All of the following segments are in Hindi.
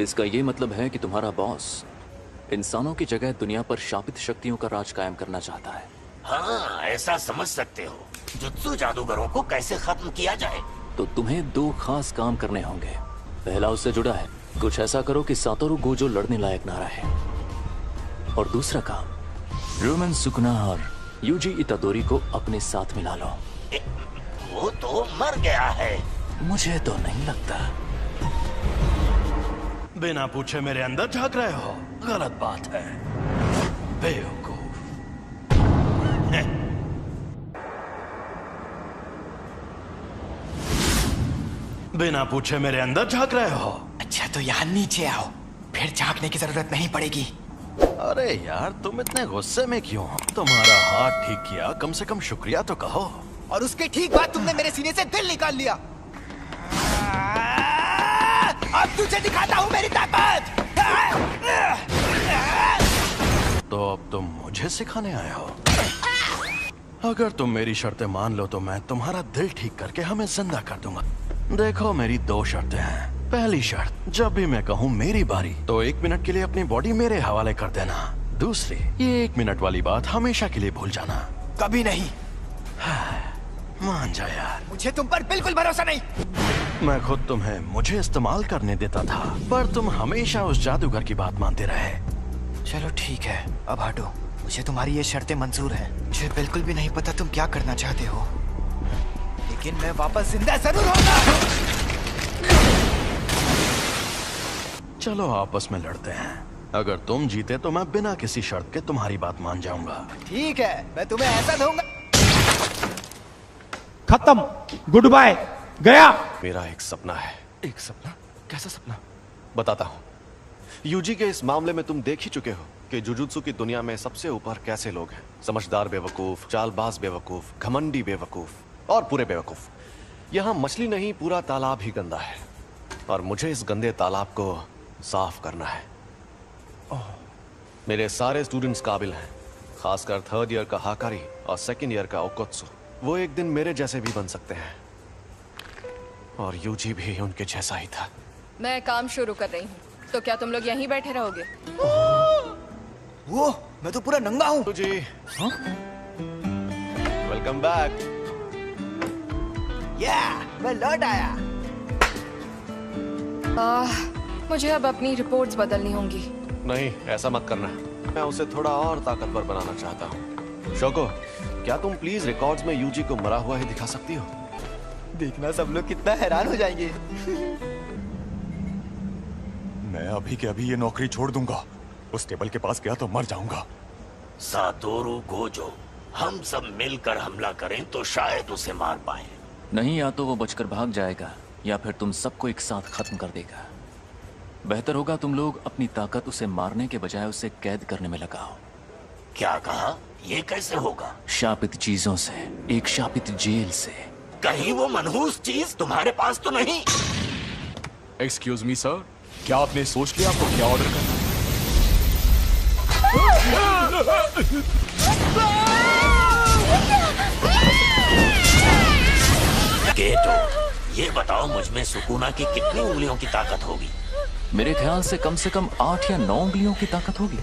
इसका ये मतलब है कि तुम्हारा बॉस इंसानों की जगह दुनिया पर शापित शक्तियों का राज कायम करना चाहता है। हाँ, ऐसा समझ सकते हो। जुत्सु जादूगरों को कैसे खत्म किया जाए? तो तुम्हें 2 खास काम करने होंगे। पहला उससे जुड़ा है, कुछ ऐसा करो कि सातोरु गोजो लड़ने लायक ना रहे। और दूसरा काम, रोमन सुकुना और यूजी इतादोरी को अपने साथ मिला लो। वो तो मर गया है। मुझे तो नहीं लगता। बिना पूछे मेरे अंदर झांक रहे हो, गलत बात है, बेवकूफ। बिना पूछे मेरे अंदर झांक रहे हो। अच्छा तो यहाँ नीचे आओ, फिर झांकने की जरूरत नहीं पड़ेगी। अरे यार, तुम इतने गुस्से में क्यों हो? तुम्हारा हाथ ठीक किया, कम से कम शुक्रिया तो कहो। और उसके ठीक बाद तुमने मेरे सीने से दिल निकाल लिया। अब तुझे दिखाता हूँ मेरी ताकत। तो अब तुम मुझे सिखाने आए हो? अगर तुम मेरी शर्तें मान लो तो मैं तुम्हारा दिल ठीक करके हमें जिंदा कर दूंगा। देखो, मेरी 2 शर्तें हैं। पहली शर्त, जब भी मैं कहूँ मेरी बारी तो 1 मिनट के लिए अपनी बॉडी मेरे हवाले कर देना। दूसरी, ये 1 मिनट वाली बात हमेशा के लिए भूल जाना। कभी नहीं। मान जा यार। मुझे तुम पर बिल्कुल भरोसा नहीं। मैं खुद तुम्हें मुझे इस्तेमाल करने देता था, पर तुम हमेशा उस जादूगर की बात मानते रहे। चलो ठीक है, अब हटो। मुझे तुम्हारी ये शर्तें मंजूर हैं। मुझे बिल्कुल भी नहीं पता तुम क्या करना चाहते हो, लेकिन मैं वापस जिंदा जरूर होगा। चलो आपस में लड़ते हैं। अगर तुम जीते तो मैं बिना किसी शर्त के तुम्हारी बात मान जाऊंगा। ठीक है, मैं तुम्हें ऐसा दूंगा। खत्म, गुड बाय, गया। मेरा एक सपना है। एक सपना? कैसा सपना? बताता हूँ। यूजी के इस मामले में तुम देख ही चुके हो कि जुजुत्सु की दुनिया में सबसे ऊपर कैसे लोग हैं। समझदार बेवकूफ, चालबाज बेवकूफ, घमंडी बेवकूफ और पूरे बेवकूफ। यहाँ मछली नहीं, पूरा तालाब ही गंदा है और मुझे इस गंदे तालाब को साफ करना है। मेरे सारे स्टूडेंट्स काबिल हैं, खासकर 3rd ईयर का हाकारी और 2nd ईयर का ओकोत्सु। वो एक दिन मेरे जैसे भी बन सकते हैं और यूजी भी उनके जैसा ही था। मैं काम शुरू कर रही हूँ, तो क्या तुम लोग यहीं बैठे रहोगे? वो मैं तो पूरा नंगा हूँ। जी, वेलकम बैक। मैं लौट आया। मुझे अब अपनी रिपोर्ट्स बदलनी होंगी। नहीं, ऐसा मत करना। मैं उसे थोड़ा और ताकतवर बनाना चाहता हूँ। शोको, क्या तुम प्लीज रिकॉर्ड्स में यूजी को मरा हुआ ही दिखा सकती हो? देखना सब लोग कितना हैरान हो जाएंगे। मैं अभी के अभी ये नौकरी छोड़ दूंगा। उस टेबल के पास गया तो मर जाऊंगा। सातोरु गोजो, हम सब मिलकर हमला करें तो शायद उसे मार पाए। नहीं, या तो वो बचकर भाग जाएगा या फिर तुम सबको एक साथ खत्म कर देगा। बेहतर होगा तुम लोग अपनी ताकत उसे मारने के बजाय उसे कैद करने में लगाओ। क्या कहा? ये कैसे होगा? शापित चीजों से, एक शापित जेल से। कहीं वो मनहूस चीज तुम्हारे पास तो नहीं? एक्सक्यूज मी सर, क्या आपने सोच लिया आपको क्या ऑर्डर करना है? गेटो, ये बताओ मुझ में सुकुना की कितनी उंगलियों की ताकत होगी? मेरे ख्याल से कम 8 या 9 उंगलियों की ताकत होगी।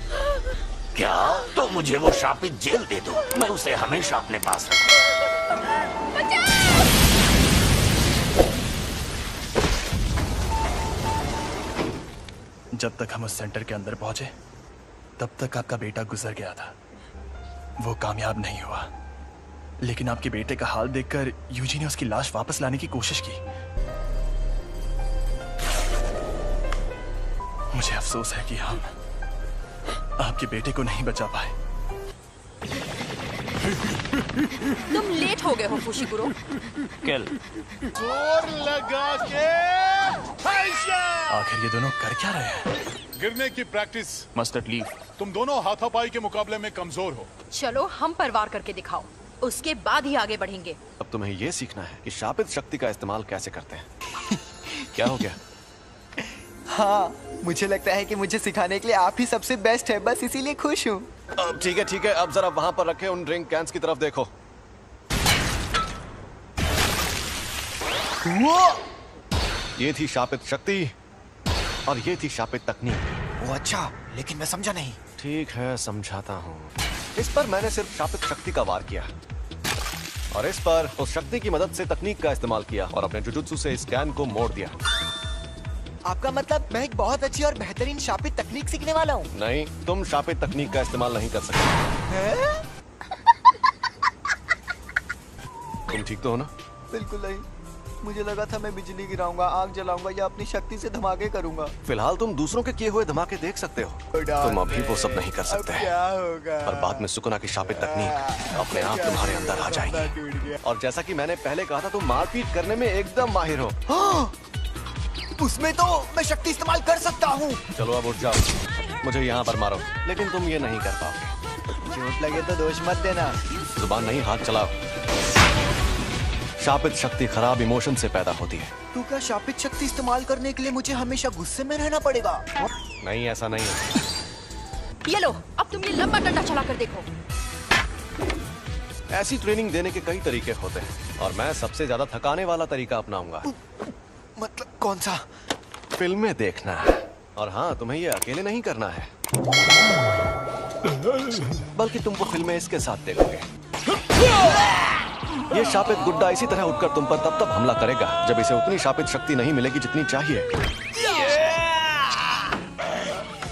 क्या? तो मुझे वो शापित जेल दे दो, मैं उसे हमेशा अपने पास रखूं। जब तक हम उस सेंटर के अंदर पहुंचे तब तक आपका बेटा गुजर गया था। वो कामयाब नहीं हुआ, लेकिन आपके बेटे का हाल देखकर यूजी ने उसकी लाश वापस लाने की कोशिश की। मुझे अफसोस है कि हम आपके बेटे को नहीं बचा पाए। तुम लेट हो गए हो फुशिकुरो। किल। जोर लगा के आखिर ये दोनों कर क्या रहे हैं? गिरने की प्रैक्टिस। Mustard leaf. तुम दोनों हाथापाई के मुकाबले में कमजोर हो। चलो हम पर वार करके दिखाओ, उसके बाद ही आगे बढ़ेंगे। अब तुम्हें ये सीखना है कि शापित शक्ति का इस्तेमाल कैसे करते हैं। क्या हो गया? हाँ, मुझे लगता है कि मुझे सिखाने के लिए आप ही सबसे बेस्ट है, बस इसीलिए खुश हूँ। ठीक है ठीक है, अब जरा वहां पर रखे उन ड्रिंक कैंस की तरफ देखो। वो ये थी शापित शक्ति और ये थी शापित तकनीक। वो अच्छा, लेकिन मैं समझा नहीं। ठीक है, समझाता हूँ। इस पर मैंने सिर्फ शापित शक्ति का वार किया और इस पर उस शक्ति की मदद से तकनीक का इस्तेमाल किया और अपने जुजुत्सु से इस कैन को मोड़ दिया। आपका मतलब मैं एक बहुत अच्छी और बेहतरीन शापित तकनीक सीखने वाला हूँ? नहीं, तुम शापित तकनीक का इस्तेमाल नहीं कर सकते। तुम ठीक तो हो ना? बिल्कुल नहीं। मुझे लगा था मैं बिजली गिराऊंगा, आग जलाऊंगा या अपनी शक्ति से धमाके करूंगा। फिलहाल तुम दूसरों के किए हुए धमाके देख सकते हो, तुम अभी वो सब नहीं कर सकते। क्या होगा? पर बाद में सुकुना की शापित तकनीक अपने आप तुम्हारे अंदर आ जाएगी। और जैसा कि मैंने पहले कहा था, तुम मारपीट करने में एकदम माहिर हो। उसमें तो मैं शक्ति इस्तेमाल कर सकता हूँ। चलो अब उठ जाओ, मुझे यहाँ पर मारो, लेकिन तुम ये नहीं कर पाओगे। चोट लगे तो दोष मत देना। जुबान नहीं, हाथ चलाओ। शापित शक्ति खराब इमोशन से पैदा होती है। तो क्या शापित शक्ति इस्तेमाल करने के लिए मुझे हमेशा गुस्से में रहना पड़ेगा? नहीं, ऐसा नहीं है। ये लो, अब तुम ये लंबा डंडा चला कर देखो। ऐसी ट्रेनिंग देने के कई तरीके होते हैं और मैं सबसे ज्यादा थकाने वाला तरीका अपनाऊंगा। मतलब कौन सा? फिल्में देखना। और हाँ, तुम्हें ये अकेले नहीं करना है, बल्कि तुम वो फिल्में इसके साथ देखोगे। ये शापित गुड्डा इसी तरह उठकर तुम पर तब हमला करेगा जब इसे उतनी शापित शक्ति नहीं मिलेगी जितनी चाहिए।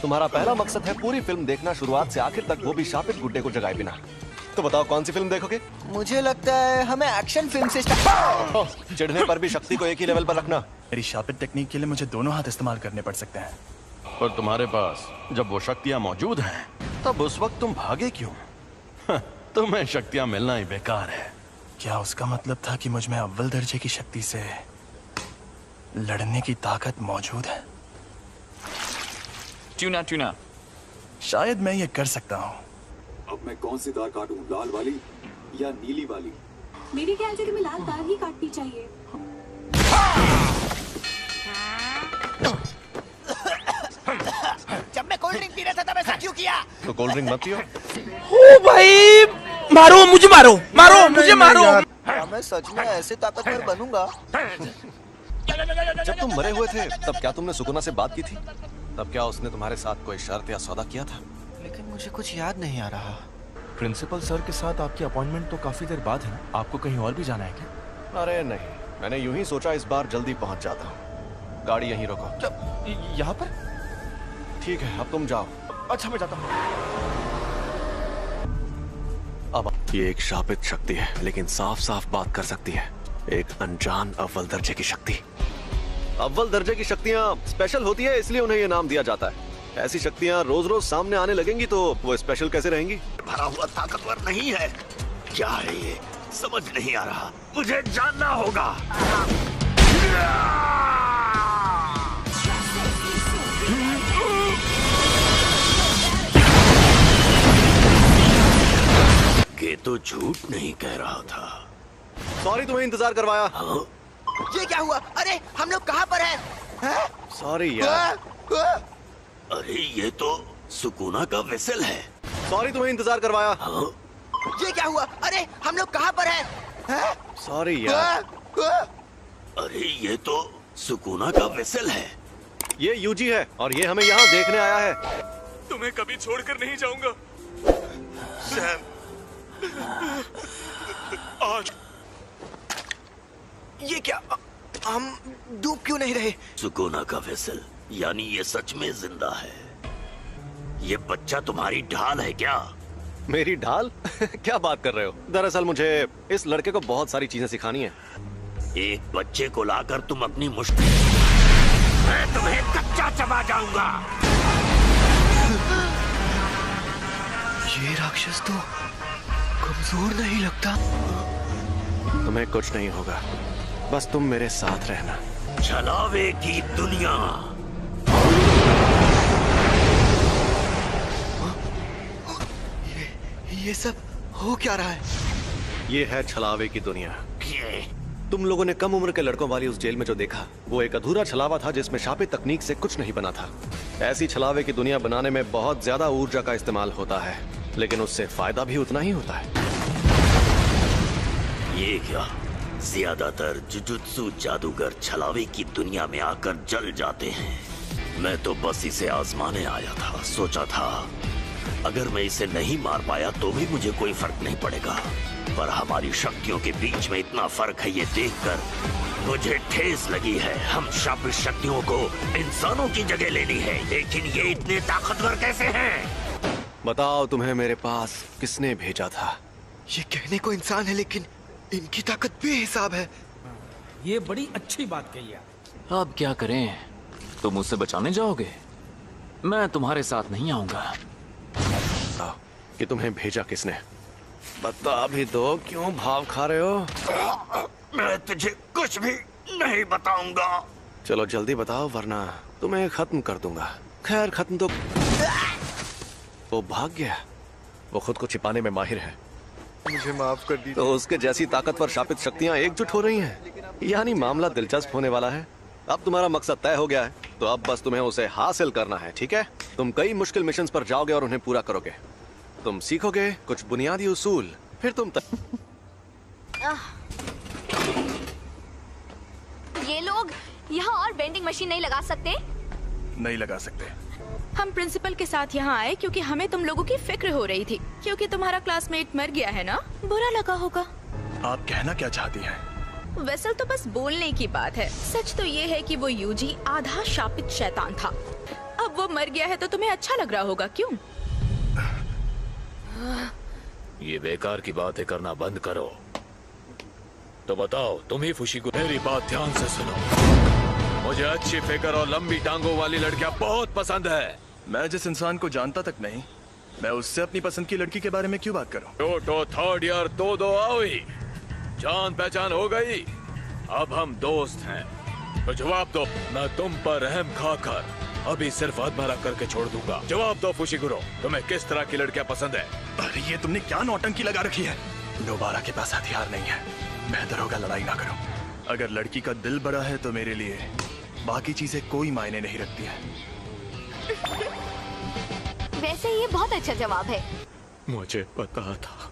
तुम्हारा पहला मकसद है पूरी फिल्म देखना, शुरुआत से आखिर तक, वो भी शापित गुड्डे को जगाए बिना। तो बताओ कौन सी फिल्म देखोगे? मुझे लगता है हमें एक्शन फिल्म से स्टार्ट। चिढ़ने पर भी शक्ति को एक ही लेवल पर रखना। मेरी शापित टेक्निक के लिए मुझे दोनों हाथ इस्तेमाल करने पड़ सकते हैं। पर तुम्हारे पास जब वो शक्तियां मौजूद हैं, तब उस वक्त तुम भागे क्यों? तुम्हें शक्तियां मिलना ही बेकार है। क्या उसका मतलब था कि मुझ में अव्वल दर्जे की शक्ति से लड़ने की ताकत मौजूद है? Tuna tuna. शायद मैं ये कर सकता हूँ। अब मैं कौन सी तार काटूं, लाल वाली या नीली वाली? मेरे ख्याल से तुम्हें लाल तार ही काटनी चाहिए। जब मैं कोल्ड ड्रिंक पी रहा था तब ऐसा क्यों किया? तो कोल्ड ड्रिंक मत पियो। ओ भाई, मारो मुझे, मारो मारो मुझे, मारो। मैं सच में ऐसे ताकतवर बनूंगा। जब तुम मरे हुए थे तब क्या तुमने सुकुना से बात की थी? तब क्या उसने तुम्हारे साथ कोई शर्त या सौदा किया था? लेकिन मुझे कुछ याद नहीं आ रहा। प्रिंसिपल सर के साथ आपकी अपॉइंटमेंट तो काफी देर बाद है ना? आपको कहीं और भी जाना है क्या? अरे नहीं, मैंने यूं ही सोचा इस बार जल्दी पहुंच जाता हूँ। गाड़ी यहीं रोको। यहाँ पर? ठीक है, अब तुम जाओ। अच्छा, मैं जाता हूँ। अब ये एक शापित शक्ति है, लेकिन साफ साफ बात कर सकती है। एक अनजान अव्वल दर्जे की शक्ति। अव्वल दर्जे की शक्तियाँ स्पेशल होती है, इसलिए उन्हें ये नाम दिया जाता है। ऐसी शक्तियाँ रोज रोज सामने आने लगेंगी तो वो स्पेशल कैसे रहेंगी? भरा हुआ ताकतवर नहीं है। क्या है ये? समझ नहीं आ रहा, मुझे जानना होगा। ये तो झूठ नहीं कह रहा था। सॉरी, तुम्हें इंतजार करवाया। ये क्या हुआ? अरे हम लोग कहाँ पर हैं? सॉरी यार। अरे ये तो सुकुना का वेसल है। सॉरी, तुम्हें इंतजार करवाया। ये क्या हुआ? अरे हम लोग कहाँ पर हैं? सॉरी यार। अरे ये तो सुकुना का वेसल है। ये यूजी है और ये हमें यहाँ देखने आया है। तुम्हें कभी छोड़कर नहीं जाऊंगा सैम। आज ये क्या? हम डूब क्यों नहीं रहे? सुकुना का वेसल, यानी ये सच में जिंदा है। ये बच्चा तुम्हारी ढाल है क्या? मेरी ढाल? क्या बात कर रहे हो? दरअसल मुझे इस लड़के को बहुत सारी चीजें सिखानी है। एक बच्चे को लाकर तुम अपनी मुश्किल, मैं तुम्हें कच्चा चबा जाऊंगा। ये राक्षस तो कमजोर नहीं लगता। तुम्हें कुछ नहीं होगा, बस तुम मेरे साथ रहना। छलावे की दुनिया। ये सब हो क्या रहा है? ये है छलावे की दुनिया। तुम लोगों ने कम उम्र के लड़कों वाली उस जेल में जो देखा, वो एक अधूरा छलावा था जिसमें शापित तकनीक से कुछ नहीं बना था। ऐसी छलावे की दुनिया बनाने में बहुत ज्यादा ऊर्जा का इस्तेमाल होता है, लेकिन उससे फायदा भी उतना ही होता है। ये क्या? ज्यादातर जुजुत्सु जादूगर छलावे की दुनिया में आकर जल जाते हैं। मैं तो बस इसे आजमाने आया था। सोचा था अगर मैं इसे नहीं मार पाया तो भी मुझे कोई फर्क नहीं पड़ेगा, पर हमारी शक्तियों के बीच में इतना फर्क है ये देखकर मुझे ठेस लगी है। हम शापित शक्तियों को इंसानों की जगह लेनी है, लेकिन ये इतने ताकतवर कैसे हैं? बताओ तुम्हें मेरे पास किसने भेजा था? ये कहने को इंसान है लेकिन इनकी ताकत बेहिसाब है। ये बड़ी अच्छी बात कही है। अब क्या करें? तुम मुझसे बचाने जाओगे? मैं तुम्हारे साथ नहीं आऊंगा। कि तुम्हें भेजा किसने? बता भी दो, क्यों भाव खा रहे हो? मैं तुझे कुछ भी नहीं बताऊंगा। चलो जल्दी बताओ वरना तुम्हें खत्म कर दूंगा। खैर खत्म तो वो भाग गया। वो खुद को छिपाने में माहिर है। मुझे माफ कर दीजिए। तो उसके जैसी ताकतवर शापित शक्तियां एकजुट हो रही हैं। यानी मामला दिलचस्प होने वाला है। अब तुम्हारा मकसद तय हो गया है, तो अब बस तुम्हें उसे हासिल करना है, ठीक है? तुम कई मुश्किल मिशंस पर जाओगे और उन्हें पूरा करोगे। तुम सीखोगे कुछ बुनियादी उसूल, फिर तुम ये लोग यहाँ और बेंडिंग मशीन नहीं लगा सकते? नहीं लगा सकते। हम प्रिंसिपल के साथ यहाँ आए क्योंकि हमें तुम लोगों की फिक्र हो रही थी, क्योंकि तुम्हारा क्लासमेट मर गया है ना, बुरा लगा होगा। आप कहना क्या चाहती हैं? वैसे तो बस बोलने की बात है, सच तो ये है कि वो यूजी आधा शापित शैतान था। अब वो मर गया है तो तुम्हें अच्छा लग रहा होगा, क्यों? ये बेकार की बातें करना बंद करो। तो बताओ, तुम ही फुशी को। मेरी बात ध्यान से सुनो। मुझे अच्छी फिगर और लंबी टांगों वाली लड़कियां बहुत पसंद है। मैं जिस इंसान को जानता तक नहीं, मैं उससे अपनी पसंद की लड़की के बारे में क्यों बात करूं? तो थर्ड ईयर दो आओ ही। जान पहचान हो गई, अब हम दोस्त हैं। तो जवाब दो। मैं तुम पर रहम खाकर अभी सिर्फ अधमरा करके छोड़ दूंगा। जवाब दो फुशिगुरो, तुम्हें किस तरह की लड़कियां पसंद है? अरे ये तुमने क्या नौटंकी लगा रखी है? नोबारा के पास हथियार नहीं है, बेहतर होगा लड़ाई ना करो। अगर लड़की का दिल बड़ा है तो मेरे लिए बाकी चीजें कोई मायने नहीं रखती है। वैसे ये बहुत अच्छा जवाब है। मुझे पता था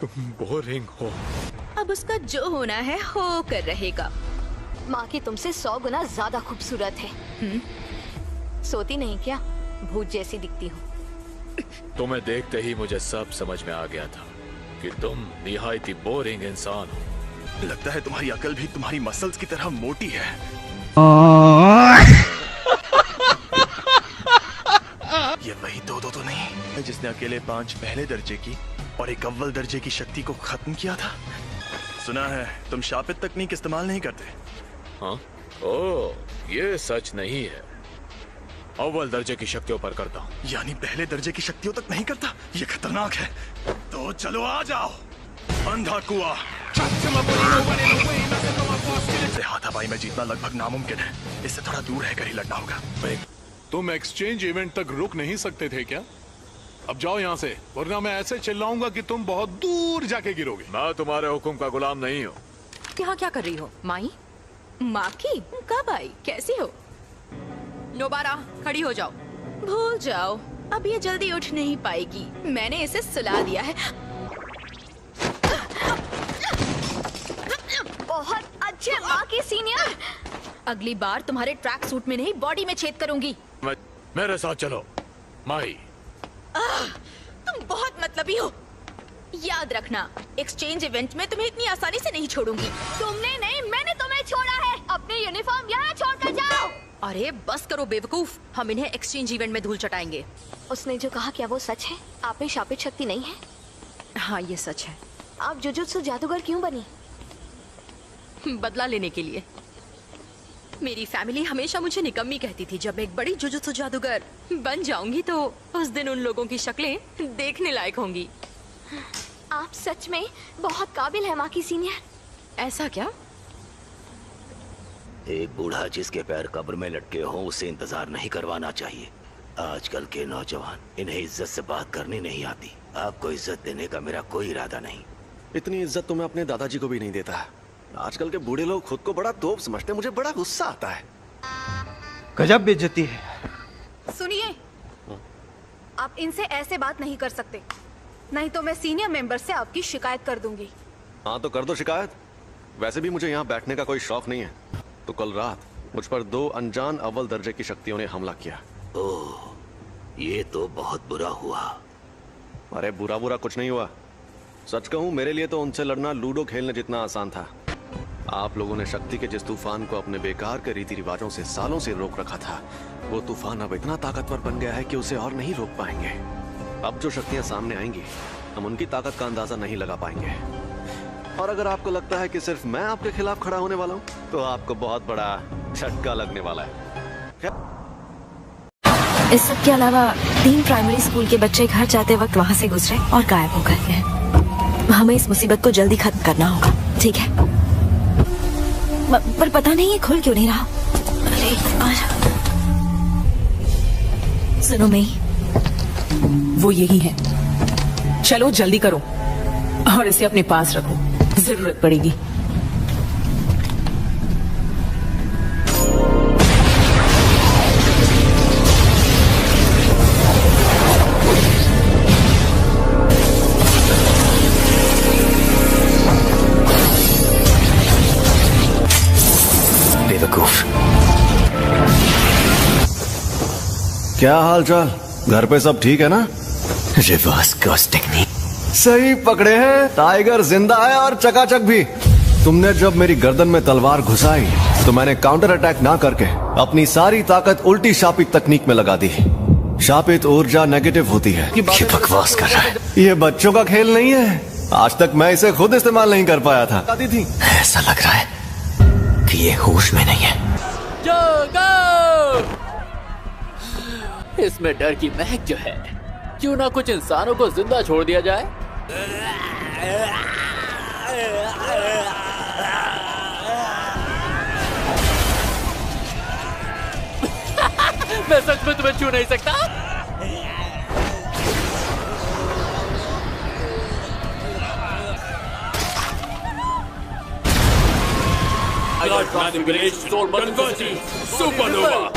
तुम बोरिंग हो। अब उसका जो होना है हो कर रहेगा। माँ की तुमसे 100 गुना ज्यादा खूबसूरत है। सोती नहीं क्या? भूत जैसी दिखती हो। तुम्हें देखते ही मुझे सब समझ में आ गया था कि तुम निहायत ही बोरिंग इंसान हो। लगता है तुम्हारी अकल भी तुम्हारी मसल्स की तरह मोटी है। ये वही दो तो नहीं है जिसने अकेले 5 पहले दर्जे की और एक अव्वल दर्जे की शक्ति को खत्म किया था। सुना है तुम शापित तकनीक इस्तेमाल नहीं करते। हाँ? ओह, ये सच नहीं है। अव्वल दर्जे की शक्तियों पर करता हूँ। यानी पहले दर्जे की शक्तियों तक नहीं करता? ये खतरनाक है। तो चलो आ जाओ। अंधा कुआं। हाथापाई में जीतना लगभग नामुमकिन है। इससे थोड़ा दूर रहकर ही लड़ना होगा। तुम एक्सचेंज इवेंट तक रुक नहीं सकते थे क्या? अब जाओ यहाँ से, वरना मैं ऐसे चिल्लाऊंगा कि तुम बहुत दूर जाके गिरोगे। मैं तुम्हारे हुक्म का गुलाम नहीं हूँ। यहाँ क्या कर रही हो? माई? माँ की? कब आई? कैसी हो? नोबारा, खड़ी हो जाओ। भूल जाओ, अब ये जल्दी उठ नहीं पाएगी। मैंने इसे सुला दिया है। बहुत अच्छे माँ की सीनियर। अगली बार तुम्हारे ट्रैक सूट में नहीं, बॉडी में छेद करूंगी। मेरे साथ चलो माई। तुम बहुत मतलबी हो। याद रखना, एक्सचेंज इवेंट में तुम्हें इतनी आसानी से नहीं छोड़ूंगी। तुमने नहीं, मैंने तुम्हें छोड़ा है। अपनी यूनिफॉर्म यहाँ छोड़कर जाओ। अरे बस करो बेवकूफ, हम इन्हें एक्सचेंज इवेंट में धूल चटाएंगे। उसने जो कहा क्या वो सच है? आप में शापित शक्ति नहीं है? हाँ ये सच है। आप जुजुत्सु जादूगर क्यों बनी? बदला लेने के लिए। मेरी फैमिली हमेशा मुझे निकम्मी कहती थी। जब मैं एक बड़ी जुजुत्सु जादूगर बन जाऊंगी तो उस दिन उन लोगों की शक्लें देखने लायक होंगी। आप सच में बहुत काबिल है माँ की सीनियर। ऐसा क्या? एक बूढ़ा जिसके पैर कब्र में लटके हों उसे इंतजार नहीं करवाना चाहिए। आजकल के नौजवान, इन्हें इज्जत से बात करनी नहीं आती। आपको इज्जत देने का मेरा कोई इरादा नहीं। इतनी इज्जत तो मैं अपने दादाजी को भी नहीं देता। आजकल के बूढ़े लोग खुद को बड़ा तोप समझते। मुझे बड़ा गुस्सा आता है। गजब बेइज्जती है। सुनिए, आप इनसे ऐसे बात नहीं कर सकते, नहीं तो मैं सीनियर मेंबर से आपकी शिकायत कर दूंगी। हाँ तो कर दो शिकायत। वैसे भी मुझे यहाँ बैठने का कोई शौक नहीं है। तो कल रात मुझ पर 2 अनजान अव्वल दर्जे की शक्तियों ने हमला किया। ओह, ये तो बहुत बुरा हुआ। अरे बुरा बुरा कुछ नहीं हुआ। सच कहूं, मेरे लिए तो उनसे लड़ना लूडो खेलने जितना आसान था। आप लोगों ने शक्ति के जिस तूफान को अपने बेकार के रीति रिवाजों से सालों से रोक रखा था, वो तूफान अब इतना ताकतवर बन गया है कि उसे और नहीं रोक पाएंगे। अब जो शक्तियां सामने आएंगी, हम उनकी ताकत का अंदाजा नहीं लगा पाएंगे। और अगर आपको लगता है कि सिर्फ मैं आपके खिलाफ खड़ा होने वाला हूं, तो आपको बहुत बड़ा झटका लगने वाला है। इस सब के अलावा 3 प्राइमरी स्कूल के बच्चे घर जाते वक्त वहाँ से गुजरे और गायब हो गए। हमें इस मुसीबत को जल्दी खत्म करना होगा, ठीक है? पर पता नहीं ये खुल क्यों नहीं रहा। अरे सुनो मई, वो यही है। चलो जल्दी करो और इसे अपने पास रखो, जरूरत पड़ेगी। क्या हाल चाल? घर पे सब ठीक है ना? रिवर्स कर्स टेक्निक सही पकड़े हैं। टाइगर जिंदा है और चकाचक भी। तुमने जब मेरी गर्दन में तलवार घुसाई तो मैंने काउंटर अटैक ना करके अपनी सारी ताकत उल्टी शापित तकनीक में लगा दी। शापित ऊर्जा नेगेटिव होती है। ये बकवास कर रहा है। ये बच्चों का खेल नहीं है। आज तक मैं इसे खुद इस्तेमाल नहीं कर पाया था। ऐसा लग रहा है कि ये होश में नहीं है। इसमें डर की महक जो है, क्यों ना कुछ इंसानों को जिंदा छोड़ दिया जाए? मैं सच में तुम्हें छू नहीं सकता। सुपरनोवा।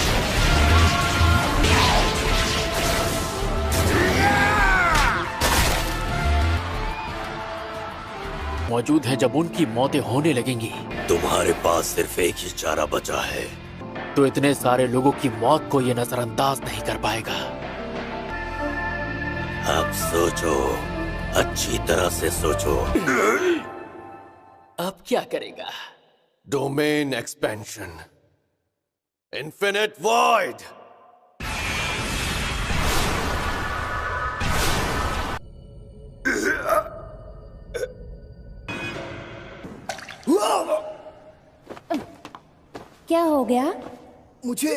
मौजूद है जब उनकी मौतें होने लगेंगी। तुम्हारे पास सिर्फ एक ही चारा बचा है, तो इतने सारे लोगों की मौत को ये नजरअंदाज नहीं कर पाएगा। अब सोचो, अच्छी तरह से सोचो। अब क्या करेगा? Domain expansion, infinite void. क्या हो गया? मुझे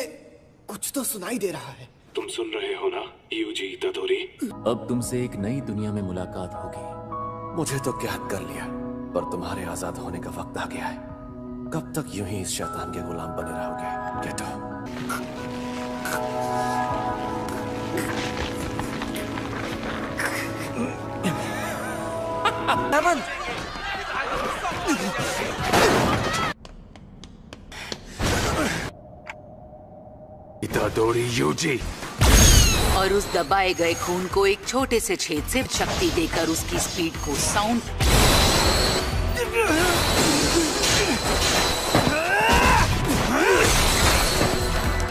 कुछ तो सुनाई दे रहा है। तुम सुन रहे हो ना यूजी तदोरी? अब तुमसे एक नई दुनिया में मुलाकात होगी। मुझे तो कैद कर लिया, पर तुम्हारे आजाद होने का वक्त आ गया है। कब तक यूं ही इस शैतान के गुलाम बने रहोगे? Get out. तदोरी यूजी। और उस दबाए गए खून को एक छोटे से छेद से शक्ति देकर उसकी स्पीड को साउंड।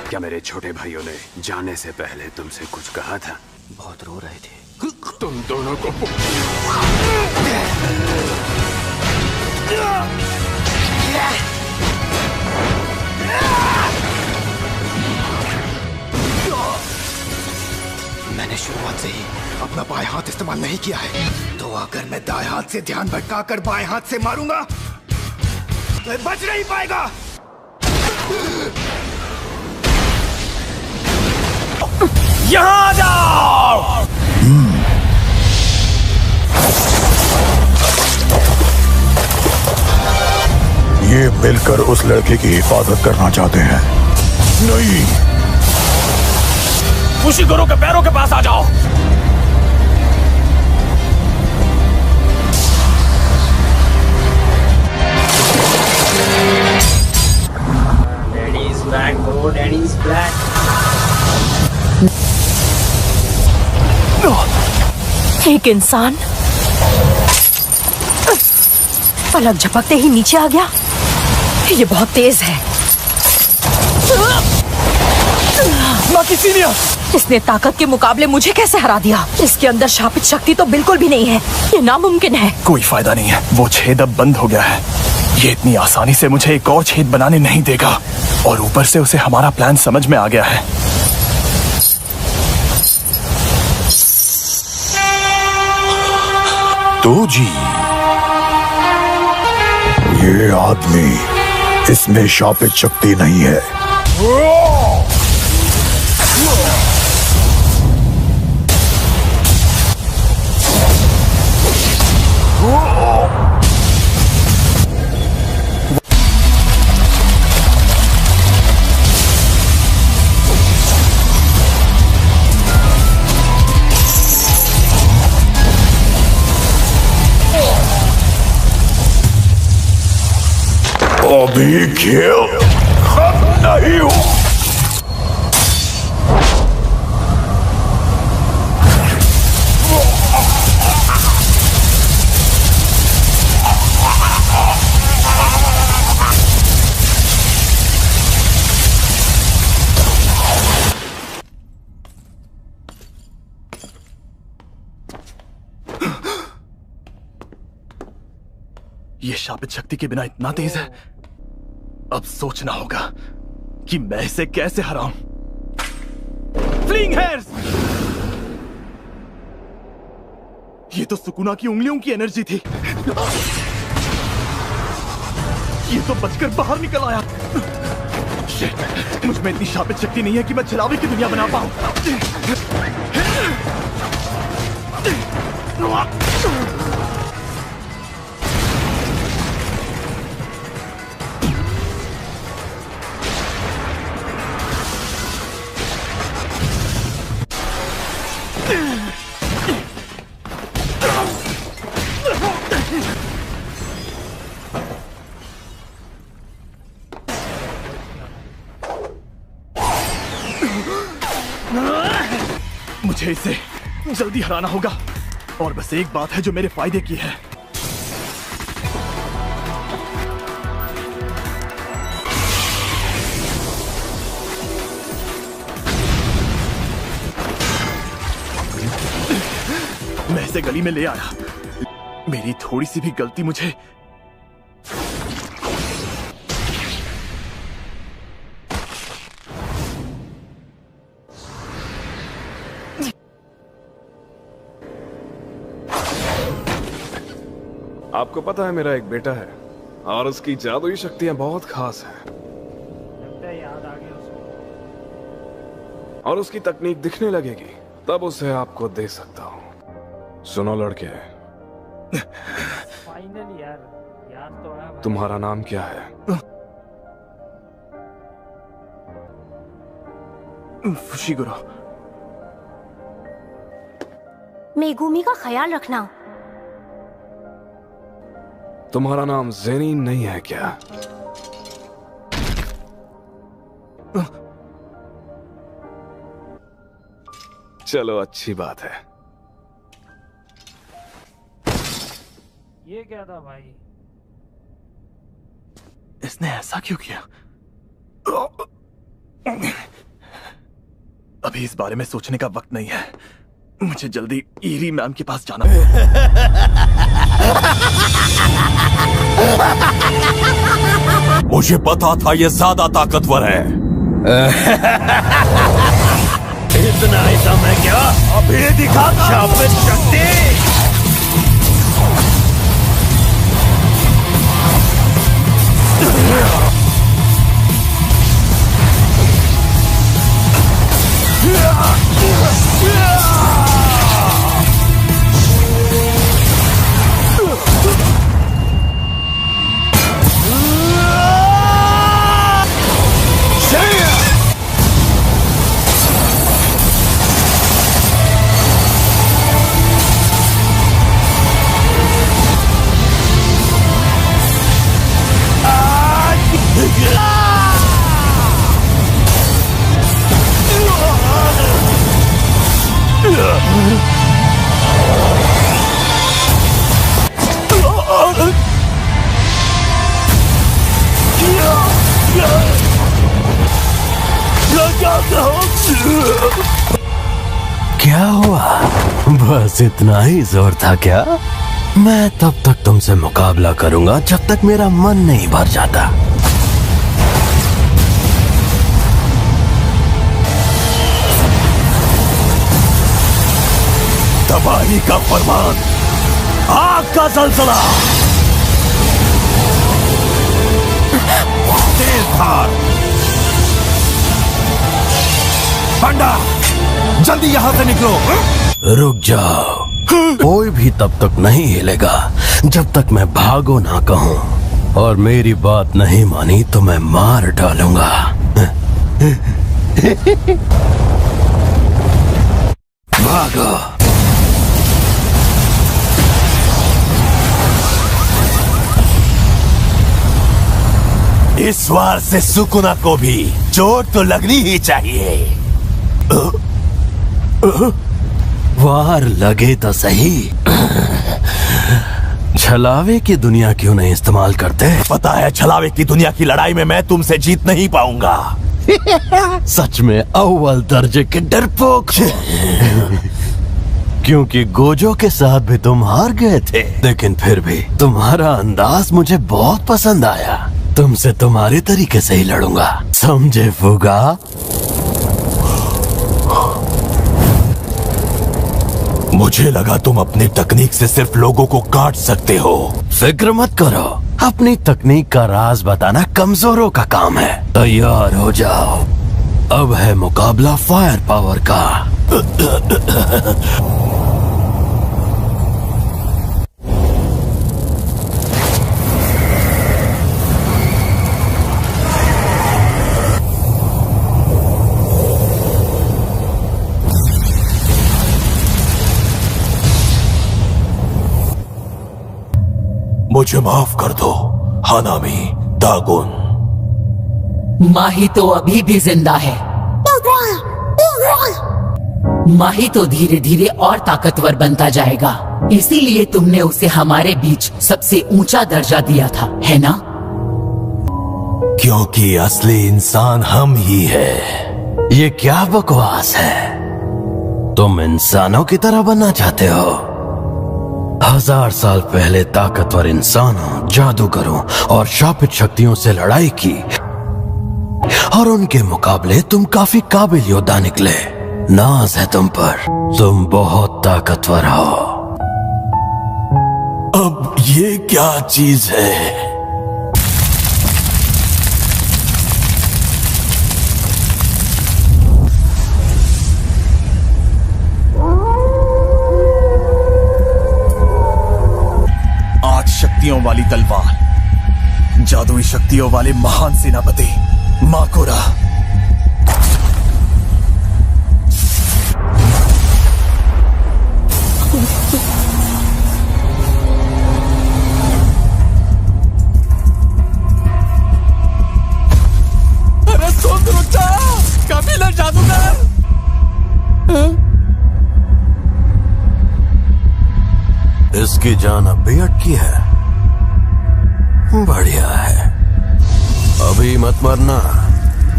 क्या मेरे छोटे भाइयों ने जाने से पहले तुमसे कुछ कहा था? बहुत रो रहे थे। तुम दोनों को मैंने शुरुआत से ही अपना बाएं हाथ इस्तेमाल नहीं किया है, तो अगर मैं दाएं हाथ से ध्यान भटकाकर बाएं हाथ से मारूंगा तो बच नहीं पाएगा। यहां आ जाओ। ये मिलकर उस लड़के की हिफाजत करना चाहते हैं। नहीं, फुशिगोरो के पैरों के पास आ जाओ। Daddy's back, bro. Daddy's back. एक इंसान पलक झपकते ही नीचे आ गया। ये बहुत तेज है। इसने ताकत के मुकाबले मुझे कैसे हरा दिया? इसके अंदर शापित शक्ति तो बिल्कुल भी नहीं है। ये नामुमकिन है। कोई फायदा नहीं है, वो छेद अब बंद हो गया है। ये इतनी आसानी से मुझे एक और छेद बनाने नहीं देगा। और ऊपर से उसे हमारा प्लान समझ में आ गया है। तो जी, ये आदमी, इसमें शापित शक्ति नहीं है। अभी खेल खत्म नहीं हुआ। ये शापित शक्ति के बिना इतना तेज है। अब सोचना होगा कि मैं इसे कैसे हराऊं। Fling hairs! ये तो सुकुना की उंगलियों की एनर्जी थी। ये तो बचकर बाहर निकल आया। शिट, मुझ में इतनी शापित शक्ति नहीं है कि मैं छलावे की दुनिया बना पाऊं। मुझे इसे जल्दी हराना होगा। और बस एक बात है जो मेरे फायदे की है। मैं इसे गली में ले आया। मेरी थोड़ी सी भी गलती मुझे आपको पता है मेरा एक बेटा है और उसकी जादुई शक्तियां बहुत खास हैं। और उसकी तकनीक दिखने लगेगी तब उसे आपको दे सकता हूं। सुनो लड़के, फाइनली यार तो है। तुम्हारा नाम क्या है? फुशिगुरो। मेगुमी का ख्याल रखना। तुम्हारा नाम ज़ेनिन नहीं है क्या? चलो अच्छी बात है। ये क्या था भाई? इसने ऐसा क्यों किया? अभी इस बारे में सोचने का वक्त नहीं है। मुझे जल्दी ईरी मैम के पास जाना होगा। मुझे पता था ये ज्यादा ताकतवर है। इतना ही समय क्या? अभी दिखाता शापित शक्ति। क्या हुआ? बस इतना ही जोर था क्या? मैं तब तक तुमसे मुकाबला करूंगा जब तक मेरा मन नहीं भर जाता। तबाही का फरमान, आग का जलजला, तेज धार। बंडा, जल्दी यहाँ से निकलो। रुक जाओ, कोई भी तब तक नहीं हिलेगा जब तक मैं भागो ना कहूँ, और मेरी बात नहीं मानी तो मैं मार डालूंगा। भागो। इस वार से सुकुना को भी चोट तो लगनी ही चाहिए। वार लगे तो सही। छलावे की दुनिया क्यों नहीं इस्तेमाल करते? पता है छलावे की दुनिया की लड़ाई में मैं तुमसे जीत नहीं पाऊंगा। सच में अव्वल दर्जे के डरपोक। क्योंकि गोजो के साथ भी तुम हार गए थे, लेकिन फिर भी तुम्हारा अंदाज मुझे बहुत पसंद आया। तुमसे तुम्हारे तरीके से ही लड़ूंगा, समझे फुगा? मुझे लगा तुम अपनी तकनीक से सिर्फ लोगों को काट सकते हो। फिक्र मत करो, अपनी तकनीक का राज बताना कमजोरों का काम है। तैयार हो जाओ, अब है मुकाबला फायर पावर का। मुझे माफ कर दो हानामी दागुन। माही तो अभी भी जिंदा है। माही तो धीरे धीरे और ताकतवर बनता जाएगा, इसीलिए तुमने उसे हमारे बीच सबसे ऊंचा दर्जा दिया था, है ना? क्योंकि असली इंसान हम ही है। ये क्या बकवास है? तुम इंसानों की तरह बनना चाहते हो? 1000 साल पहले ताकतवर इंसानों, जादूगरों और शापित शक्तियों से लड़ाई की, और उनके मुकाबले तुम काफी काबिल योद्धा निकले। नाज है तुम पर, तुम बहुत ताकतवर हो। अब ये क्या चीज है? शक्तियों वाली तलवार, जादुई शक्तियों वाले महान सेनापति माकोरा। अरे सुन, रुक जा, कबीला जादूगर। इसकी जान अब भी अटकी है। बढ़िया है, अभी मत मरना,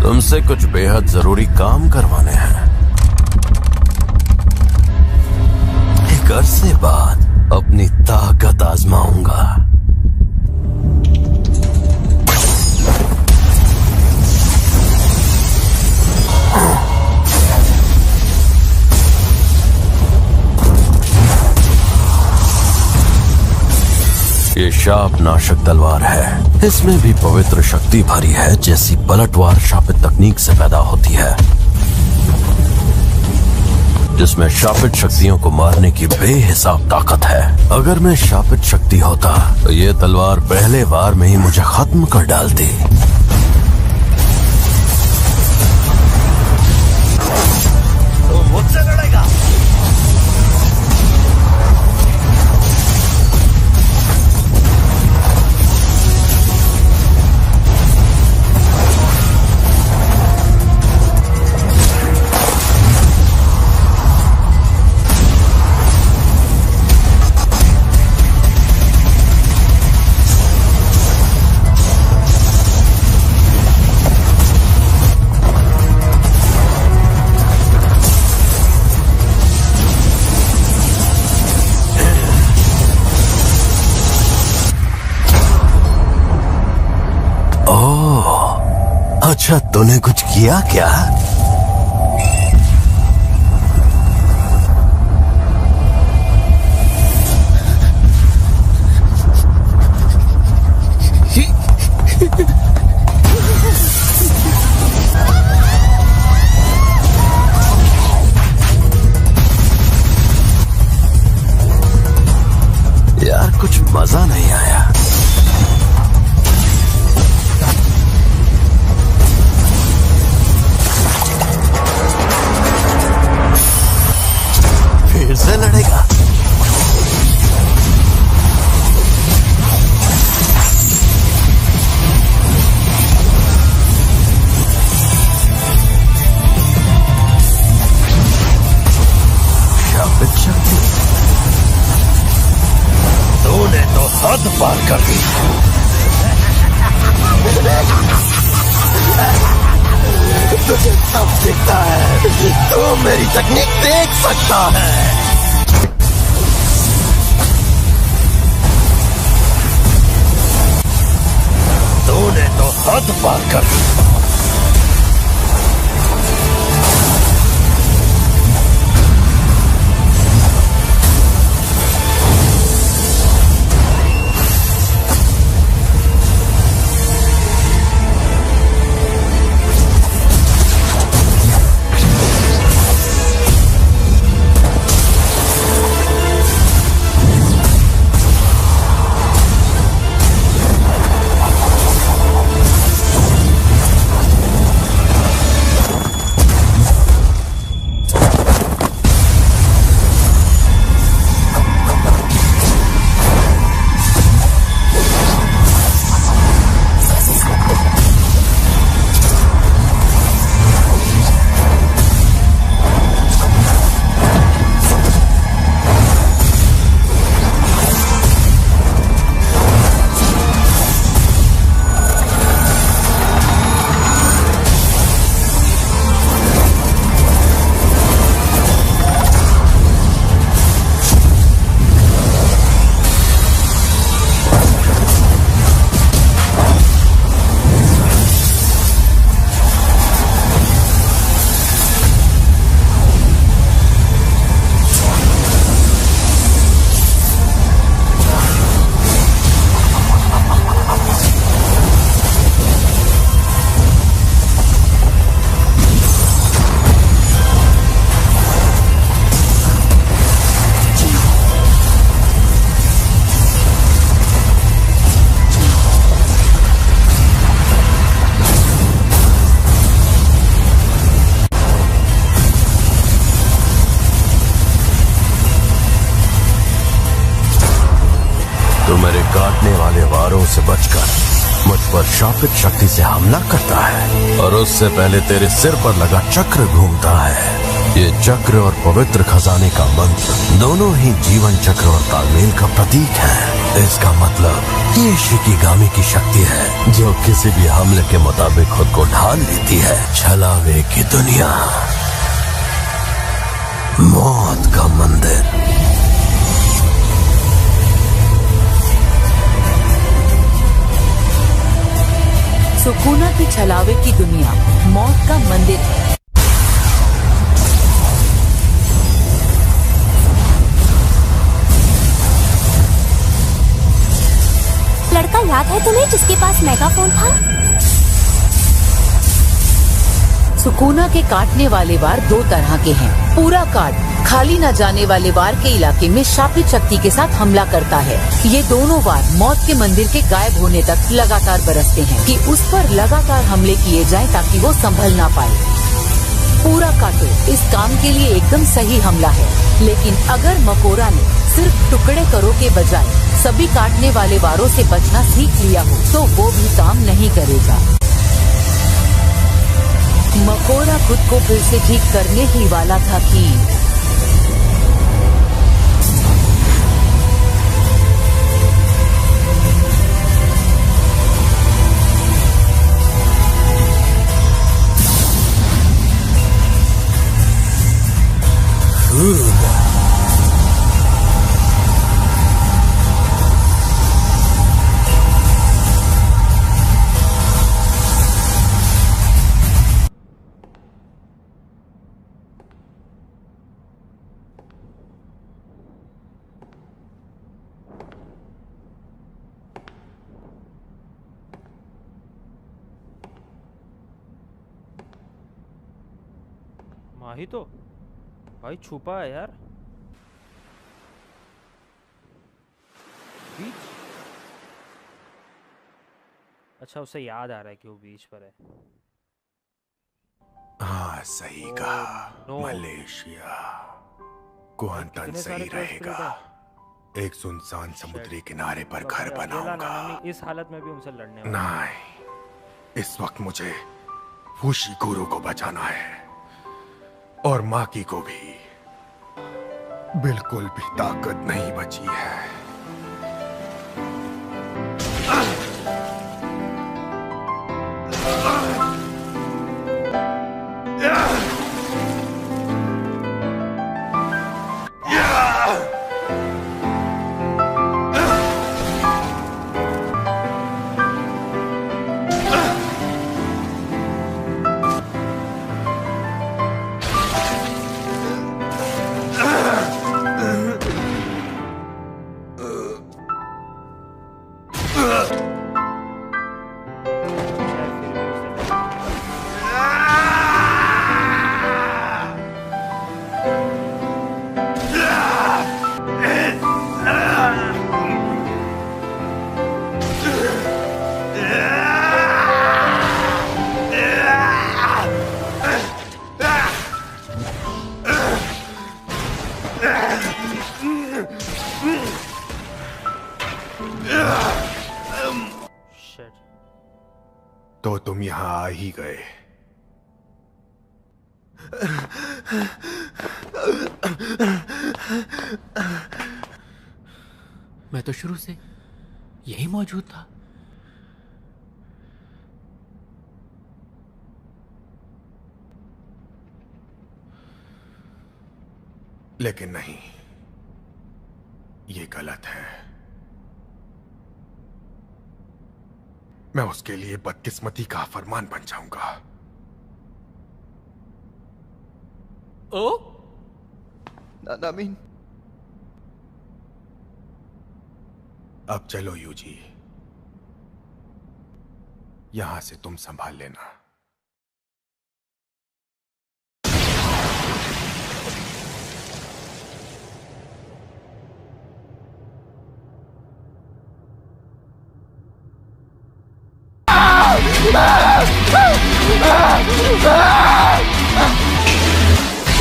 तुमसे कुछ बेहद जरूरी काम करवाने हैं। एक अरसे बाद अपनी ताकत आजमाऊंगा। ये शाप नाशक तलवार है, इसमें भी पवित्र शक्ति भरी है, जैसी पलटवार शापित तकनीक से पैदा होती है, जिसमें शापित शक्तियों को मारने की बेहिसाब ताकत है। अगर मैं शापित शक्ति होता तो ये तलवार पहले वार में ही मुझे खत्म कर डालती। तो मुझसे लड़ेगा? अच्छा तूने कुछ किया क्या? यार कुछ मजा नहीं आया। फिर से लड़ेगा? शापित शक्ति, तूने तो हद पार कर दी। तुझे सब दिखता है, तू मेरी तकनीक देख सकता है। तूने तो हद पार कर दी। काटने वाले वारों से बचकर मुझ पर शापित शक्ति से हमला करता है और उससे पहले तेरे सिर पर लगा चक्र घूमता है। ये चक्र और पवित्र खजाने का मंत्र दोनों ही जीवन चक्र और तालमेल का प्रतीक है। इसका मतलब ये शिकिगामी की शक्ति है जो किसी भी हमले के मुताबिक खुद को ढाल लेती है। छलावे की दुनिया, मौत का मंदिर। सुकूना की छलावे की दुनिया मौत का मंदिर है। लड़का याद है तुम्हें जिसके पास मेगाफोन था? सुकूना के काटने वाले वार दो तरह के हैं। पूरा काट खाली न जाने वाले वार के इलाके में शापित शक्ति के साथ हमला करता है। ये दोनों वार मौत के मंदिर के गायब होने तक लगातार बरसते हैं कि उस पर लगातार हमले किए जाएं ताकि वो संभल ना पाए। पूरा काटो इस काम के लिए एकदम सही हमला है, लेकिन अगर मकोरा ने सिर्फ टुकड़े करो के बजाय सभी काटने वाले वारों से बचना सीख लिया हो तो वो भी काम नहीं करेगा। मकोरा खुद को फिर से ठीक करने ही वाला था कि माही तो भाई छुपा है यार। बीच, अच्छा उसे याद आ रहा है कि वो बीच पर है। हाँ सही कहा, मलेशिया क्वांटन सही रहेगा। एक सुनसान समुद्री किनारे पर घर बनाऊंगा। इस हालत में भी उनसे लड़ने वाला नहीं, इस वक्त मुझे फूशी गुरु को बचाना है और माकी को भी। बिल्कुल भी ताकत नहीं बची है। तो तुम यहां आ ही गए। मैं तो शुरू से यही मौजूद था। लेकिन नहीं, ये गलत है। मैं उसके लिए बदकिस्मती का फरमान बन जाऊंगा। ओ नानामीन, अब चलो यूजी, यहां से तुम संभाल लेना।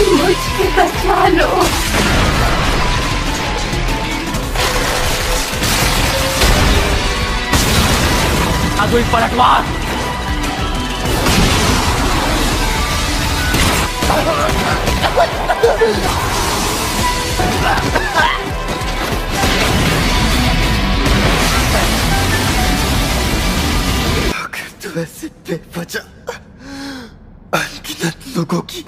मुझे बचा लो। आगो पलटवार। तो ऐसे बेवजह अनगिनत लोगों की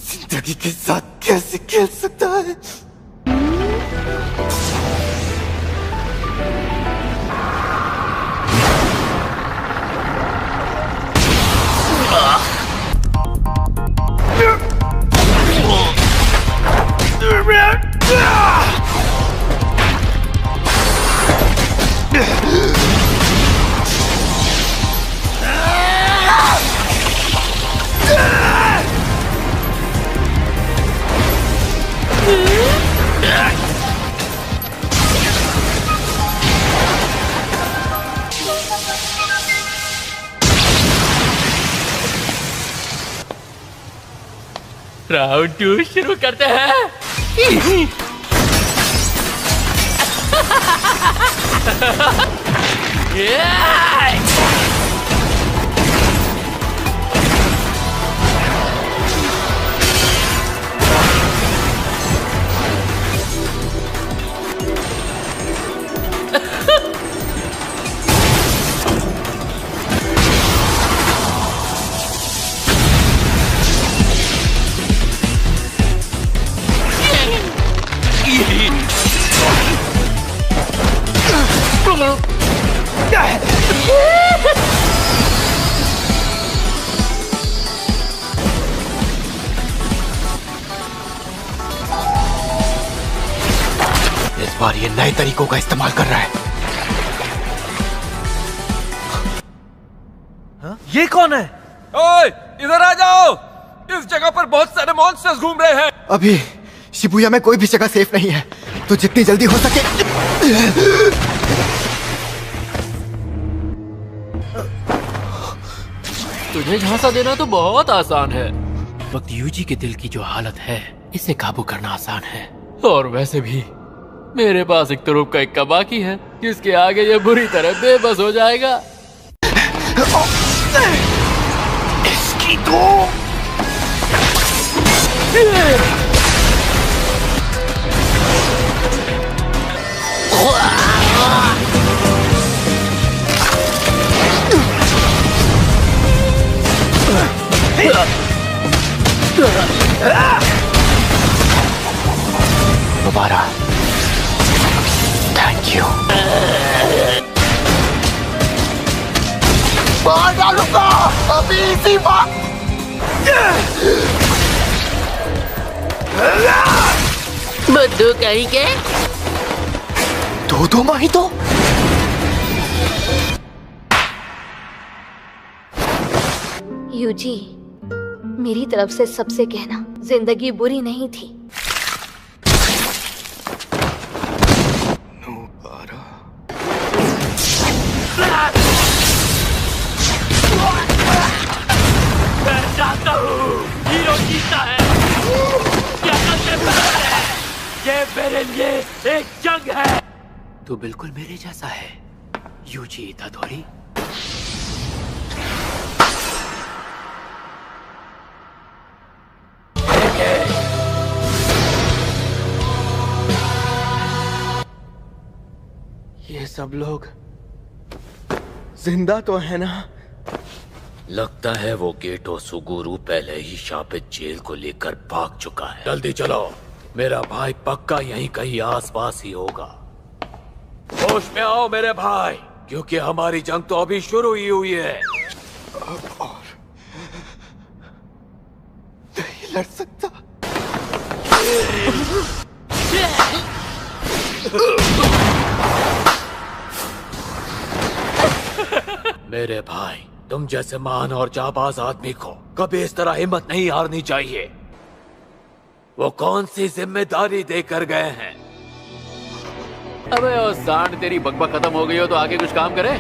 जिंदगी के साथ कैसे खेल सकता है? राउंड 2 शुरू करते हैं। इस बार ये नए तरीकों का इस्तेमाल कर रहा है। ये कौन है? ओए, इधर आ जाओ। इस जगह पर बहुत सारे मॉन्स्टर्स घूम रहे हैं। अभी शिबुया में कोई भी जगह सेफ नहीं है, तो जितनी जल्दी हो सके। तुझे झांसा देना तो बहुत आसान है। वक्त यूजी के दिल की जो हालत है, इसे काबू करना आसान है। और वैसे भी मेरे पास एक तुरुप का इक्का बाकी है, जिसके आगे ये बुरी तरह बेबस हो जाएगा। इसकी तो दोबारा थैंक यू। मार डालूंगा अभी इसी बात। बुद्धू कहीं के दो माही तो यूजी, मेरी तरफ से सबसे कहना, जिंदगी बुरी नहीं थी। मैं जानता हूँ हीरो जीतता है। क्या करते हैं? ये मेरे लिए एक जंग है। तू बिल्कुल मेरे जैसा है, यूजी इतादोरी। ये सब लोग जिंदा तो है ना? लगता है वो गेटो सुगुरु पहले ही शापित जेल को लेकर भाग चुका है। जल्दी चलो, मेरा भाई पक्का यहीं कहीं आसपास ही होगा। होश में आओ मेरे भाई, क्योंकि हमारी जंग तो अभी शुरू ही हुई है। और नहीं लड़ सकता। मेरे भाई, तुम जैसे महान और जाबाज आदमी को कभी इस तरह हिम्मत नहीं हारनी चाहिए। वो कौन सी जिम्मेदारी देकर गए हैं? अबे ओ सांड, तेरी बकबक खत्म हो गई हो तो आगे कुछ काम करे।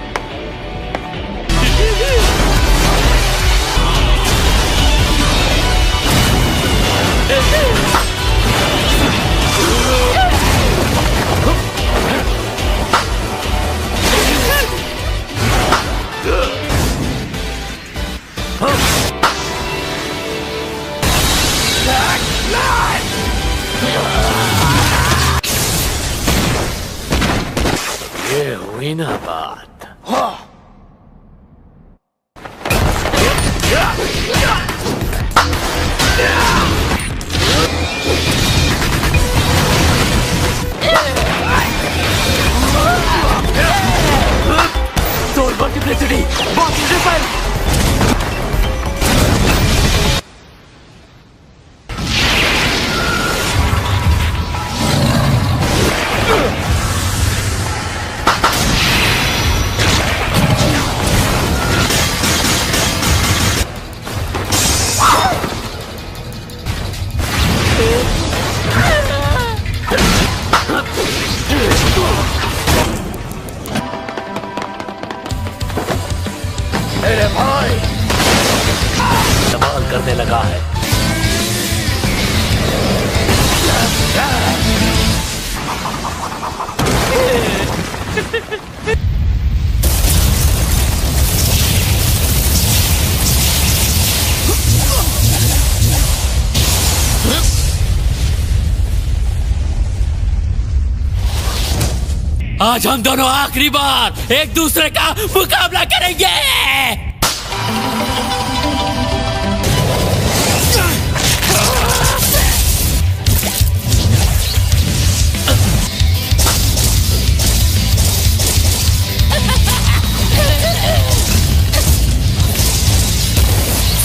ये हुई ना बात। Soul multiplicity, box refill. मेरे भाई कमाल करने लगा है। आज हम दोनों आखिरी बार एक दूसरे का मुकाबला करेंगे।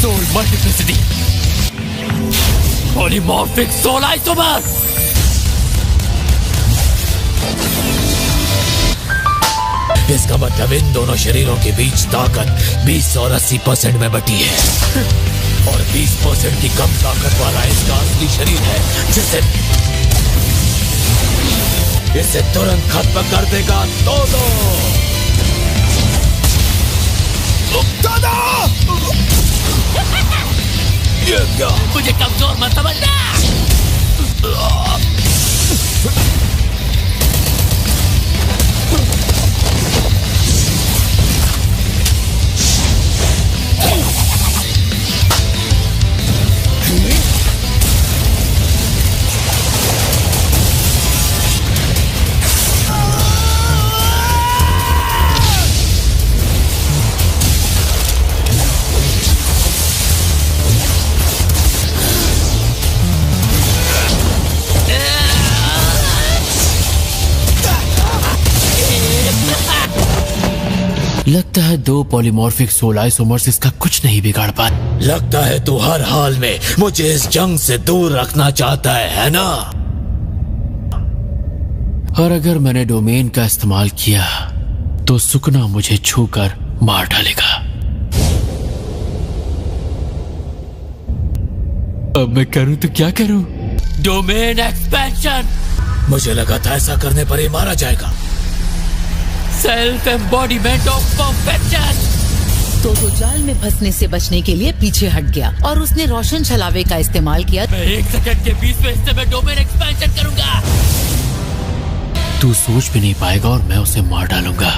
Sol multiplicity, polymorphic sol isomer. इसका मतलब इन दोनों शरीरों के बीच ताकत 20 और 80% में बटी है और 20% की कम ताकत वाला इसका असली शरीर है जिसे इसे तुरंत खत्म कर देगा दोदो। ये क्या? मुझे कमजोर मत समझना। लगता है दो पॉलीमॉर्फिक सोल आइसोमर्स इसका कुछ नहीं बिगाड़ पाए। लगता है तू हर हाल में मुझे इस जंग से दूर रखना चाहता है ना? और अगर मैंने डोमेन का इस्तेमाल किया तो सुकना मुझे छूकर मार डालेगा। अब मैं करूं तो क्या करूं? Domain expansion. मुझे लगा था ऐसा करने पर ही मारा जाएगा। Self embodiment of perfection. तो जाल में फंसने से बचने के लिए पीछे हट गया और उसने रोशन छलावे का इस्तेमाल किया। मैं 1 सेकंड के 20वें हिस्से में डोमेन एक्सपेंशन करूंगा। तू सोच भी नहीं पाएगा और मैं उसे मार डालूंगा।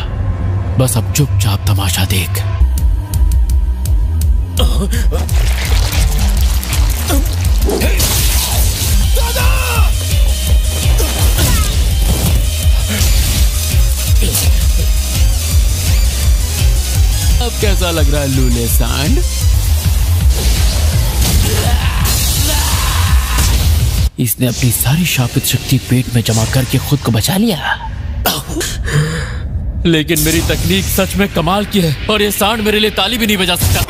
बस अब चुपचाप तमाशा देख। अब कैसा लग रहा है लूले सांड? इसने अपनी सारी शापित शक्ति पेट में जमा करके खुद को बचा लिया। लेकिन मेरी तकनीक सच में कमाल की है और ये सांड मेरे लिए ताली भी नहीं बजा सकता।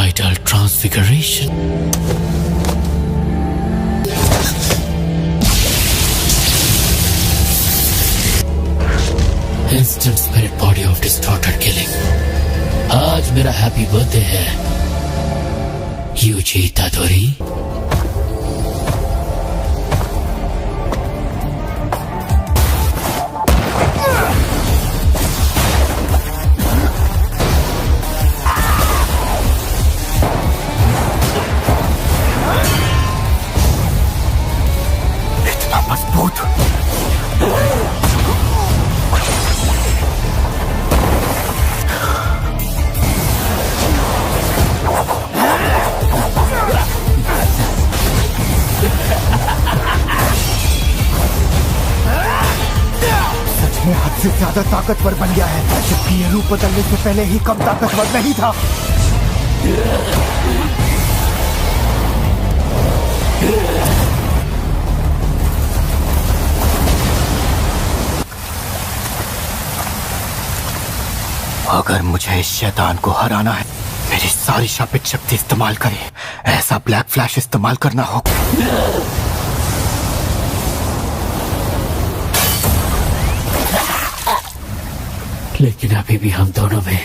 Idol transfiguration. Instant spirit body of distorted killing. आज मेरा हैप्पी बर्थडे है यूजी इतादोरी। हद से ज्यादा ताकतवर बन गया है, जबकि ये रूप बदलने से पहले ही कम ताकतवर नहीं था। अगर मुझे इस शैतान को हराना है, मेरी सारी शापित शक्ति इस्तेमाल करे। ऐसा ब्लैक फ्लैश इस्तेमाल करना होगा। लेकिन अभी भी हम दोनों में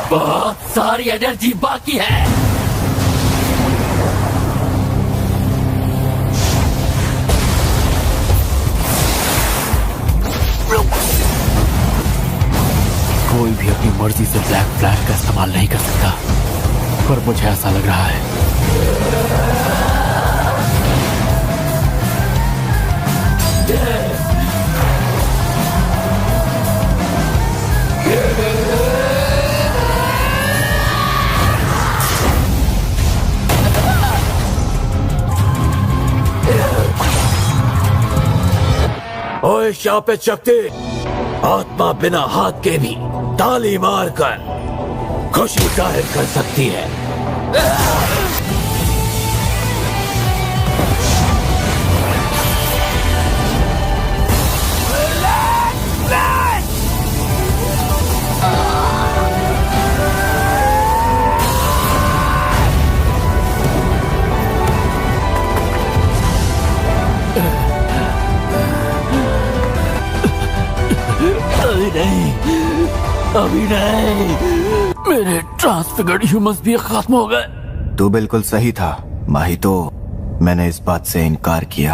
बहुत सारी एनर्जी बाकी है। कोई भी अपनी मर्जी से ब्लैक फ्लैश का इस्तेमाल नहीं कर सकता, पर मुझे ऐसा लग रहा है। ओए शापित शक्ति, आत्मा बिना हाथ के भी ताली मार कर खुशी जाहिर कर सकती है। अभी नहीं, अभी नहीं, मेरे ट्रांसफिगर्ड ह्यूमंस भी खत्म हो गए। तू बिल्कुल सही था माहितो। मैंने इस बात से इनकार किया,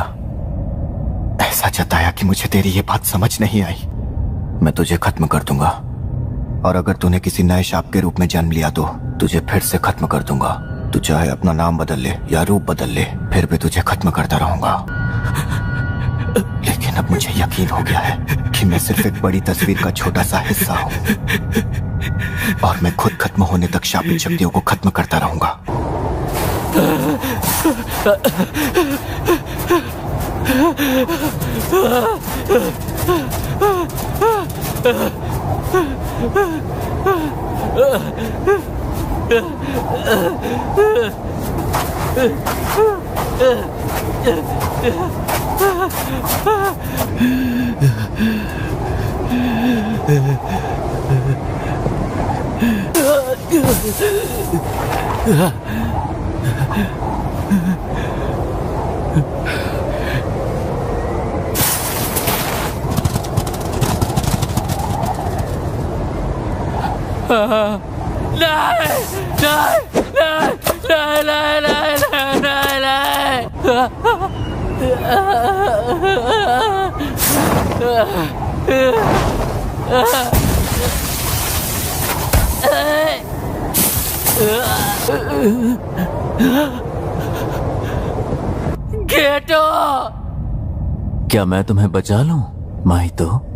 ऐसा जताया कि मुझे तेरी ये बात समझ नहीं आई। मैं तुझे खत्म कर दूंगा, और अगर तूने किसी नए शाप के रूप में जन्म लिया तो तुझे फिर से खत्म कर दूंगा। तू चाहे अपना नाम बदल ले या रूप बदल ले, फिर भी तुझे खत्म करता रहूंगा। लेकिन अब मुझे यकीन हो गया है कि मैं सिर्फ एक बड़ी तस्वीर का छोटा सा हिस्सा हूं, और मैं खुद खत्म होने तक शापित शक्तियों को खत्म करता रहूंगा। गेटो, क्या मैं तुम्हें बचा लूं माहितो?